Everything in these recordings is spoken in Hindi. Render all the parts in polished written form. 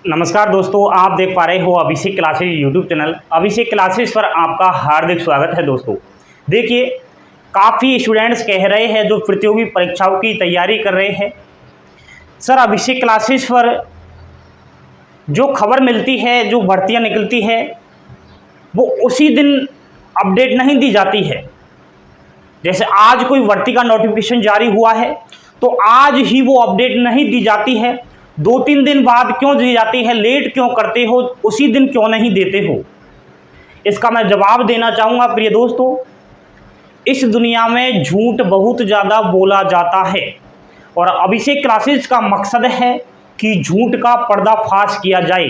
नमस्कार दोस्तों, आप देख पा रहे हो अभिषेक क्लासेज यूट्यूब चैनल। अभिषेक क्लासेज पर आपका हार्दिक स्वागत है। दोस्तों देखिए, काफ़ी स्टूडेंट्स कह रहे हैं जो प्रतियोगी परीक्षाओं की तैयारी कर रहे हैं, सर अभिषेक क्लासेज पर जो खबर मिलती है, जो भर्तियां निकलती है, वो उसी दिन अपडेट नहीं दी जाती है। जैसे आज कोई भर्ती का नोटिफिकेशन जारी हुआ है तो आज ही वो अपडेट नहीं दी जाती है, 2-3 दिन बाद क्यों दी जाती है, लेट क्यों करते हो, उसी दिन क्यों नहीं देते हो। इसका मैं जवाब देना चाहूँगा प्रिय दोस्तों। इस दुनिया में झूठ बहुत ज़्यादा बोला जाता है और अभिषेक क्लासेस का मकसद है कि झूठ का पर्दाफाश किया जाए।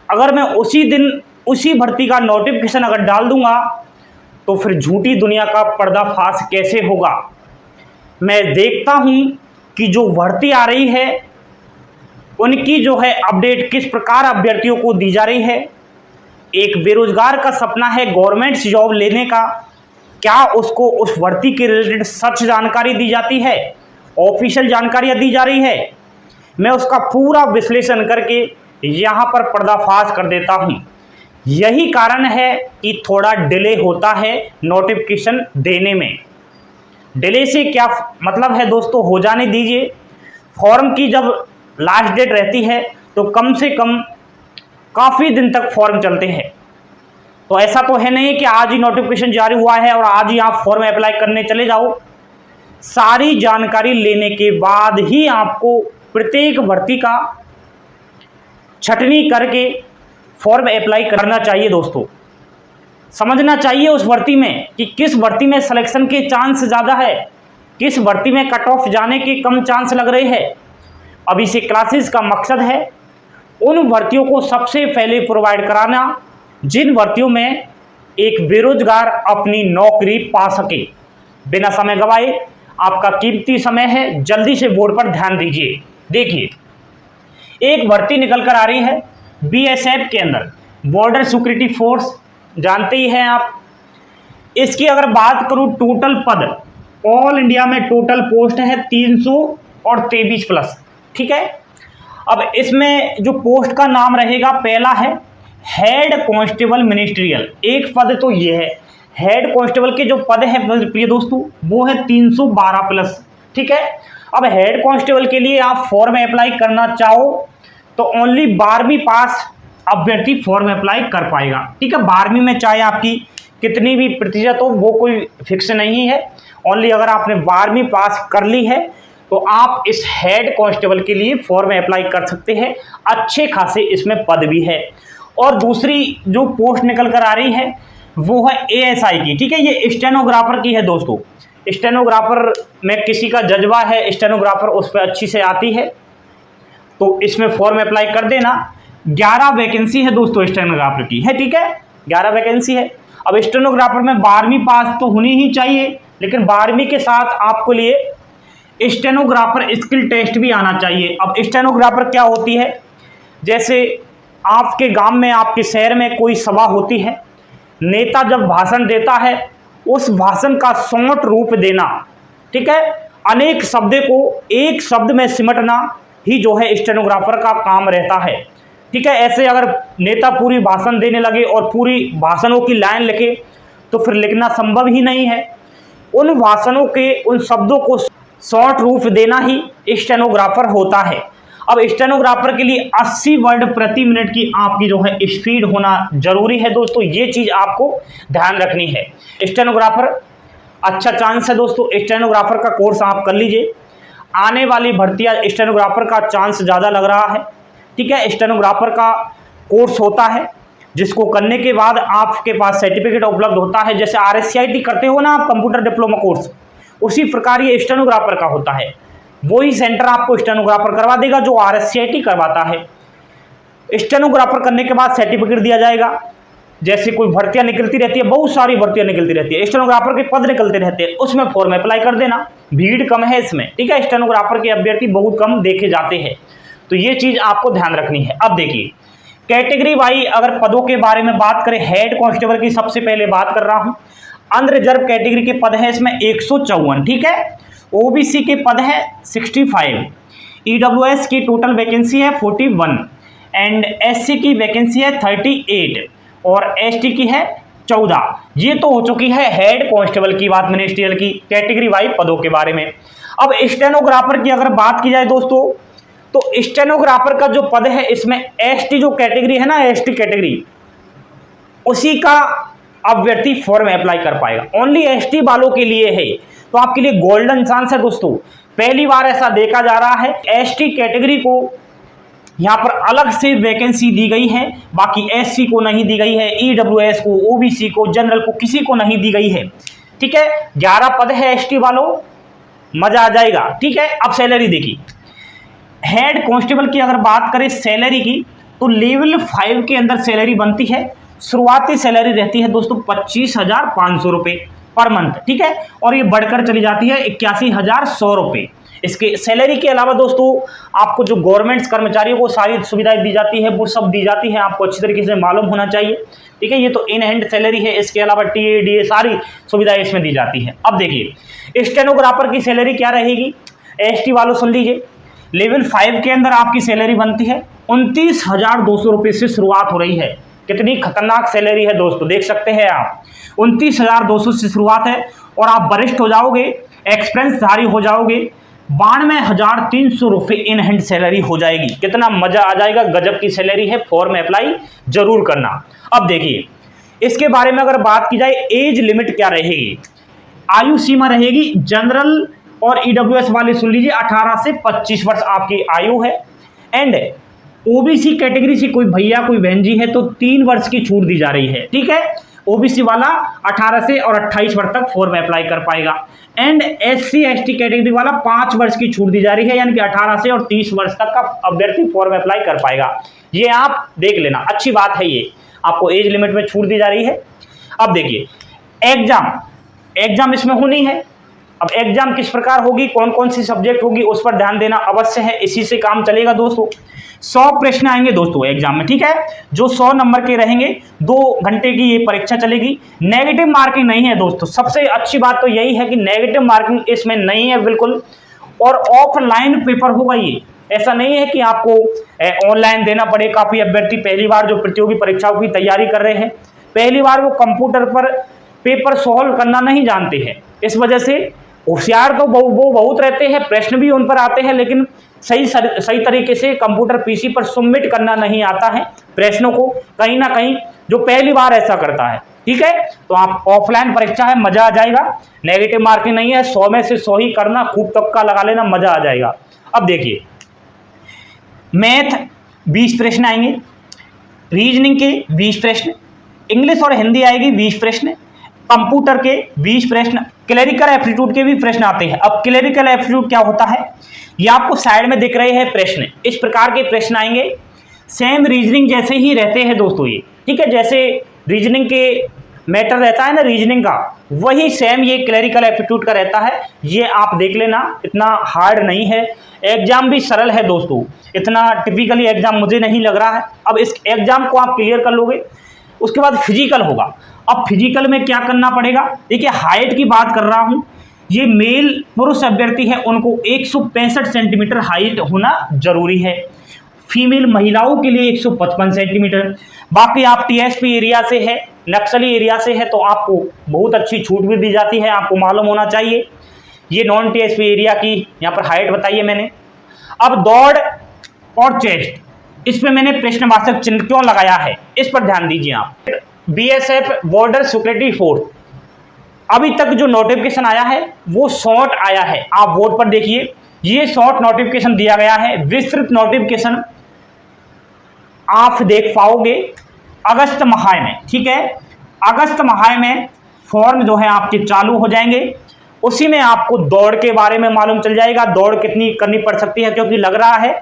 अगर मैं उसी दिन उसी भर्ती का नोटिफिकेशन अगर डाल दूंगा तो फिर झूठी दुनिया का पर्दाफाश कैसे होगा। मैं देखता हूँ कि जो भर्ती आ रही है उनकी जो है अपडेट किस प्रकार अभ्यर्थियों को दी जा रही है। एक बेरोजगार का सपना है गवर्नमेंट जॉब लेने का, क्या उसको उस भर्ती के रिलेटेड सच जानकारी दी जाती है, ऑफिशियल जानकारियां दी जा रही है। मैं उसका पूरा विश्लेषण करके यहाँ पर पर्दाफाश कर देता हूँ। यही कारण है कि थोड़ा डिले होता है नोटिफिकेशन देने में। डिले से क्या मतलब है दोस्तों, हो जाने दीजिए। फॉर्म की जब लास्ट डेट रहती है तो कम से कम काफ़ी दिन तक फॉर्म चलते हैं। तो ऐसा तो है नहीं कि आज ही नोटिफिकेशन जारी हुआ है और आज ही आप फॉर्म अप्लाई करने चले जाओ। सारी जानकारी लेने के बाद ही आपको प्रत्येक भर्ती का छटनी करके फॉर्म अप्लाई करना चाहिए। दोस्तों समझना चाहिए उस भर्ती में कि किस भर्ती में सिलेक्शन के चांस ज़्यादा है, किस भर्ती में कट ऑफ जाने के कम चांस लग रहे हैं। अभिषेक क्लासेस का मकसद है उन भर्तियों को सबसे पहले प्रोवाइड कराना जिन भर्तियों में एक बेरोजगार अपनी नौकरी पा सके। बिना समय गवाए, आपका कीमती समय है, जल्दी से बोर्ड पर ध्यान दीजिए। देखिए, एक भर्ती निकल कर आ रही है बीएसएफ के अंदर, बॉर्डर सिक्योरिटी फोर्स, जानते ही हैं आप। इसकी अगर बात करूं, टोटल पद ऑल इंडिया में टोटल पोस्ट है 323 प्लस, ठीक है। अब इसमें जो पोस्ट का नाम रहेगा, पहला है हेड कांस्टेबल मिनिस्ट्रियल। एक पद तो ये है, हेड कांस्टेबल के जो पद है प्रिय दोस्तों वो है 312 प्लस, ठीक है। अब हेड कांस्टेबल के लिए आप फॉर्म अप्लाई करना चाहो तो ओनली 12वीं पास अभ्यर्थी फॉर्म अप्लाई कर पाएगा, ठीक है। 12वीं में चाहे आपकी कितनी भी प्रतिशत हो वो कोई फिक्स नहीं है, ओनली अगर आपने 12वीं पास कर ली है तो आप इस हेड कांस्टेबल के लिए फॉर्म अप्लाई कर सकते हैं। अच्छे खासे इसमें पद भी है। और दूसरी जो पोस्ट निकल कर आ रही है वो है एएसआई की, ठीक है। ये स्टेनोग्राफर की है दोस्तों। स्टेनोग्राफर में किसी का जज्बा है, स्टेनोग्राफर उस पर अच्छी से आती है तो इसमें फॉर्म अप्लाई कर देना। 11 वैकेंसी है दोस्तों स्टेनोग्राफर की, है, ठीक है। 11 वैकेंसी है। अब स्टेनोग्राफर में 12वीं पास तो होनी ही चाहिए, लेकिन 12वीं के साथ आपको लिए स्टेनोग्राफर स्किल टेस्ट भी आना चाहिए। अब स्टेनोग्राफर क्या होती है, जैसे आपके गांव में, आपके शहर में कोई सभा होती है, नेता जब भाषण देता है उस भाषण का शॉर्ट रूप देना, ठीक है। अनेक शब्द को एक शब्द में सिमटना ही जो है स्टेनोग्राफर का काम रहता है, ठीक है। ऐसे अगर नेता पूरी भाषण देने लगे और पूरी भाषणों की लाइन लिखे तो फिर लिखना संभव ही नहीं है। उन भाषणों के उन शब्दों को शॉर्ट रूप देना ही स्टेनोग्राफर होता है। अब स्टेनोग्राफर के लिए 80 वर्ड प्रति मिनट की आपकी जो है स्पीड होना जरूरी है दोस्तों। ये चीज़ आपको ध्यान रखनी है। स्टेनोग्राफर अच्छा चांस है दोस्तों, स्टेनोग्राफर का कोर्स आप कर लीजिए। आने वाली भर्तियां स्टेनोग्राफर का चांस ज़्यादा लग रहा है, ठीक है। स्टेनोग्राफर का कोर्स होता है जिसको करने के बाद आपके पास सर्टिफिकेट उपलब्ध होता है। जैसे RSCIT करते हो ना आप, कंप्यूटर डिप्लोमा कोर्स, उसी प्रकार ये स्टेनोग्राफर का होता है। वही सेंटर आपको स्टेनोग्राफर करवा देगा जो RSCIT करवाता है। स्टेनोग्राफर करने के बाद सर्टिफिकेट दिया जाएगा। जैसे कोई भर्तियां निकलती रहती है, बहुत सारी भर्तियां निकलती रहती है, स्टेनोग्राफर के पद निकलते रहते हैं, उसमें फॉर्म अप्लाई कर देना। भीड़ कम है इसमें, ठीक है। स्टेनोग्राफर के अभ्यर्थी बहुत कम देखे जाते हैं, तो ये चीज़ आपको ध्यान रखनी है। अब देखिए, कैटेगरी वाइज अगर पदों के बारे में बात करें, हेड कांस्टेबल की सबसे पहले बात कर रहा हूँ। अनरिजर्व कैटेगरी के पद है इसमें 154, ठीक है। ओबीसी के पद है 65, ईडब्ल्यूएस की टोटल वैकेंसी है 41, एंड एससी की वैकेंसी है 38 और एसटी की है 14। ये तो हो चुकी है हेड कांस्टेबल की बात, मिनिस्ट्रियल की कैटेगरी वाइज पदों के बारे में। अब स्टेनोग्राफर की अगर बात की जाए दोस्तों, तो स्टेनोग्राफर का जो पद है इसमें एसटी जो कैटेगरी है ना, एसटी कैटेगरी, उसी का अभ्यर्थी फॉर्म अप्लाई कर पाएगा। ओनली एसटी वालों के लिए है, तो आपके लिए गोल्डन चांस है दोस्तों। पहली बार ऐसा देखा जा रहा है, एसटी कैटेगरी को यहाँ पर अलग से वैकेंसी दी गई है, बाकी एससी को नहीं दी गई है, ईडब्ल्यूएस को, ओबीसी को, जनरल को, किसी को नहीं दी गई है। ठीक है, 11 पद है एसटी वालों, मजा आ जाएगा। ठीक है, अब सैलरी देखिए, हेड कांस्टेबल की अगर बात करें सैलरी की, तो लेवल 5 के अंदर सैलरी बनती है। शुरुआती सैलरी रहती है दोस्तों 25,500 रुपये पर मंथ। ठीक है, और ये बढ़कर चली जाती है 81,100 रुपये। इसके सैलरी के अलावा दोस्तों आपको जो गवर्नमेंट कर्मचारियों को सारी सुविधाएं दी जाती है वो सब दी जाती है, आपको अच्छी तरीके से मालूम होना चाहिए। ठीक है, ये तो इन हैंड सैलरी है, इसके अलावा टीए डीए सारी सुविधाएं इसमें दी जाती है। अब देखिए स्टेनोग्राफर की सैलरी क्या रहेगी, एसटी वालों सुन लीजिए, लेवल 5 के अंदर आपकी सैलरी बनती है 29,200 रुपये से शुरुआत हो रही है। कितनी खतरनाक सैलरी है दोस्तों, देख सकते हैं आप, 29,200 से शुरुआत है, और आप वरिष्ठ हो जाओगे, एक्सपीरियंसधारी हो जाओगे, 92,300 रुपये इन हैंड सैलरी हो जाएगी। कितना मजा आ जाएगा, गजब की सैलरी है, फॉर्म अप्लाई जरूर करना। अब देखिए इसके बारे में अगर बात की जाए, एज लिमिट क्या रहेगी, आयु सीमा रहेगी जनरल और ईडब्ल्यूएस वाले सुन लीजिए 18 से 25 वर्ष आपकी आयु है। एंड ओबीसी कैटेगरी से कोई भैया कोई बहन जी है तो 3 वर्ष की छूट दी जा रही है। ठीक है, ओबीसी वाला 18 से और 28 वर्ष तक फॉर्म अप्लाई कर पाएगा। एंड एससी एसटी कैटेगरी वाला 5 वर्ष की छूट दी जा रही है, यानी कि 18 से और 30 वर्ष तक का अभ्यर्थी फॉर्म अप्लाई कर पाएगा। ये आप देख लेना, अच्छी बात है, ये आपको एज लिमिट में छूट दी जा रही है। अब देखिए एग्जाम इसमें होनी है। अब एग्जाम किस प्रकार होगी, कौन कौन सी सब्जेक्ट होगी, उस पर ध्यान देना अवश्य है, इसी से काम चलेगा दोस्तों। 100 प्रश्न आएंगे दोस्तों एग्जाम में। ठीक है, जो 100 नंबर के रहेंगे, 2 घंटे की ये परीक्षा चलेगी। नेगेटिव मार्किंग नहीं है दोस्तों, सबसे अच्छी बात तो यही है कि नेगेटिव मार्किंग इसमें नहीं है बिल्कुल, और ऑफलाइन पेपर होगा ये, ऐसा नहीं है कि आपको ऑनलाइन देना पड़े। काफी अभ्यर्थी पहली बार जो प्रतियोगी परीक्षाओं की तैयारी कर रहे हैं, पहली बार वो कंप्यूटर पर पेपर सॉल्व करना नहीं जानते हैं, इस वजह से होशियार तो वो बहुत रहते हैं, प्रश्न भी उन पर आते हैं, लेकिन सही तरीके से कंप्यूटर पीसी पर सबमिट करना नहीं आता है प्रश्नों को, कहीं ना कहीं जो पहली बार ऐसा करता है। ठीक है, तो आप ऑफलाइन परीक्षा है, मजा आ जाएगा, नेगेटिव मार्किंग नहीं है, 100 में से 100 ही करना, खूब तुक्का लगा लेना, मजा आ जाएगा। अब देखिए मैथ 20 प्रश्न आएंगे, रीजनिंग के 20 प्रश्न, इंग्लिश और हिंदी आएगी 20 प्रश्न, कंप्यूटर के 20 प्रश्न, क्लेरिकल एप्टीट्यूड के भी प्रश्न आते हैं। अब क्लेरिकल एप्टीट्यूड क्या होता है, ये आपको साइड में दिख रहे हैं प्रश्न, इस प्रकार के प्रश्न आएंगे, सेम रीजनिंग जैसे ही रहते हैं दोस्तों ये। ठीक है, जैसे रीजनिंग के मैटर रहता है ना रीजनिंग का, वही सेम ये क्लेरिकल एप्टीट्यूड का रहता है। ये आप देख लेना, इतना हार्ड नहीं है, एग्जाम भी सरल है दोस्तों, इतना टिपिकली एग्जाम मुझे नहीं लग रहा है। अब इस एग्जाम को आप क्लियर कर लोगे, उसके बाद फिजिकल होगा। अब फिजिकल में क्या करना पड़ेगा, देखिए हाइट की बात कर रहा हूं, ये मेल पुरुष अभ्यर्थी है उनको 165 सेंटीमीटर हाइट होना जरूरी है, फीमेल महिलाओं के लिए 155 सेंटीमीटर। बाकी आप टीएसपी एरिया से है, नक्सली एरिया से है, तो आपको बहुत अच्छी छूट भी दी जाती है, आपको मालूम होना चाहिए। ये नॉन टीएसपी एरिया की यहाँ पर हाइट बताइए मैंने। अब दौड़ और चेस्ट, इस पर मैंने प्रश्नवाचक चिन्ह क्यों लगाया है, इस पर ध्यान दीजिए आप। बीएसएफ बॉर्डर सिक्योरिटी फोर्स, अभी तक जो नोटिफिकेशन आया है वो शॉर्ट आया है, आप बोर्ड पर देखिए, ये शॉर्ट नोटिफिकेशन दिया गया है। विस्तृत नोटिफिकेशन आप देख पाओगे अगस्त माह में। ठीक है, अगस्त माह में फॉर्म जो है आपके चालू हो जाएंगे, उसी में आपको दौड़ के बारे में मालूम चल जाएगा, दौड़ कितनी करनी पड़ सकती है, क्योंकि लग रहा है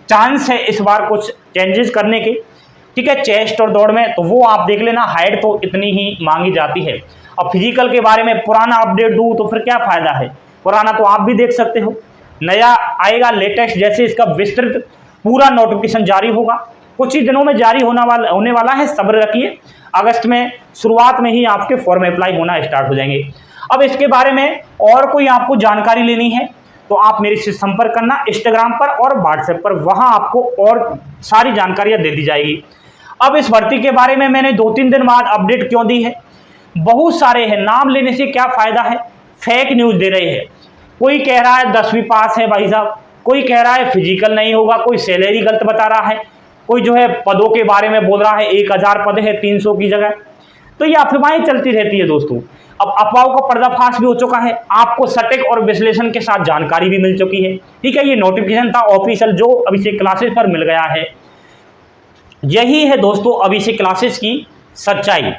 चांस है इस बार कुछ चेंजेस करने के। ठीक है, चेस्ट और दौड़ में तो वो आप देख लेना, हाइट तो इतनी ही मांगी जाती है। अब फिजिकल के बारे में पुराना अपडेट दूं तो फिर क्या फायदा है, पुराना तो आप भी देख सकते हो, नया आएगा लेटेस्ट, जैसे इसका विस्तृत पूरा नोटिफिकेशन जारी होगा, कुछ ही दिनों में जारी होने वाला है, सब्र रखिए। अगस्त में शुरुआत में ही आपके फॉर्म अप्लाई होना स्टार्ट हो जाएंगे। अब इसके बारे में और कोई आपको जानकारी लेनी है तो आप मेरे से संपर्क करना इंस्टाग्राम पर और व्हाट्सएप पर, वहां आपको और सारी जानकारियां दे दी जाएगी। अब इस भर्ती के बारे में मैंने 2-3 दिन बाद अपडेट क्यों दी है, बहुत सारे हैं, नाम लेने से क्या फायदा है, फेक न्यूज दे रहे हैं। कोई कह रहा है 10वीं पास है भाई साहब, कोई कह रहा है फिजिकल नहीं होगा, कोई सैलरी गलत बता रहा है, कोई जो है पदों के बारे में बोल रहा है 1000 पद है 300 की जगह। तो ये अफवाहें चलती रहती है दोस्तों। अब अफवाहों का पर्दाफाश भी हो चुका है, आपको सटीक और विश्लेषण के साथ जानकारी भी मिल चुकी है। ठीक है, ये नोटिफिकेशन था ऑफिशियल जो अभिषेक क्लासेस पर मिल गया है। यही है दोस्तों अभिषेक क्लासेस की सच्चाई।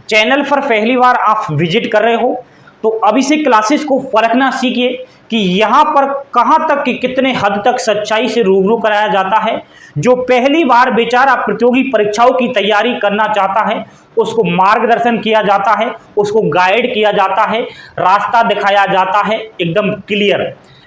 चैनल पर पहली बार आप विजिट कर रहे हो तो अभिषेक क्लासेस को परखना सीखिए कि यहाँ पर कहाँ तक कि कितने हद तक सच्चाई से रूबरू कराया जाता है। जो पहली बार बेचारा प्रतियोगी परीक्षाओं की तैयारी करना चाहता है उसको मार्गदर्शन किया जाता है, उसको गाइड किया जाता है, रास्ता दिखाया जाता है एकदम क्लियर।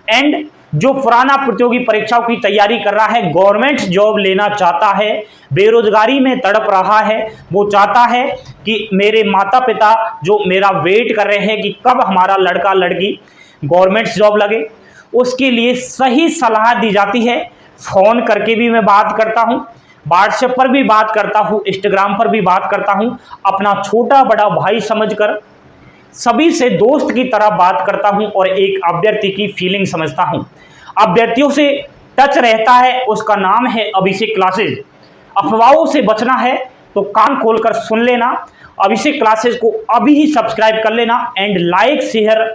एंड जो पुराना प्रतियोगी परीक्षाओं की तैयारी कर रहा है, गवर्नमेंट जॉब लेना चाहता है, बेरोजगारी में तड़प रहा है, वो चाहता है कि मेरे माता पिता जो मेरा वेट कर रहे हैं कि कब हमारा लड़का लड़की गवर्नमेंट जॉब लगे, उसके लिए सही सलाह दी जाती है। फ़ोन करके भी मैं बात करता हूँ, व्हाट्सएप पर भी बात करता हूँ, इंस्टाग्राम पर भी बात करता हूँ, अपना छोटा बड़ा भाई समझकर सभी से दोस्त की तरह बात करता हूं और एक अभ्यर्थी की फीलिंग समझता हूं। अभ्यर्थियों से टच रहता है, उसका नाम है अभिषेक क्लासेस। अफवाहों से बचना है तो कान खोलकर सुन लेना, अभिषेक क्लासेस को अभी ही सब्सक्राइब कर लेना एंड लाइक शेयर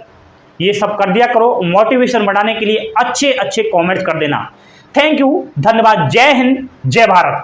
ये सब कर दिया करो। मोटिवेशन बढ़ाने के लिए अच्छे अच्छे कमेंट्स कर देना। थैंक यू, धन्यवाद, जय हिंद, जय भारत।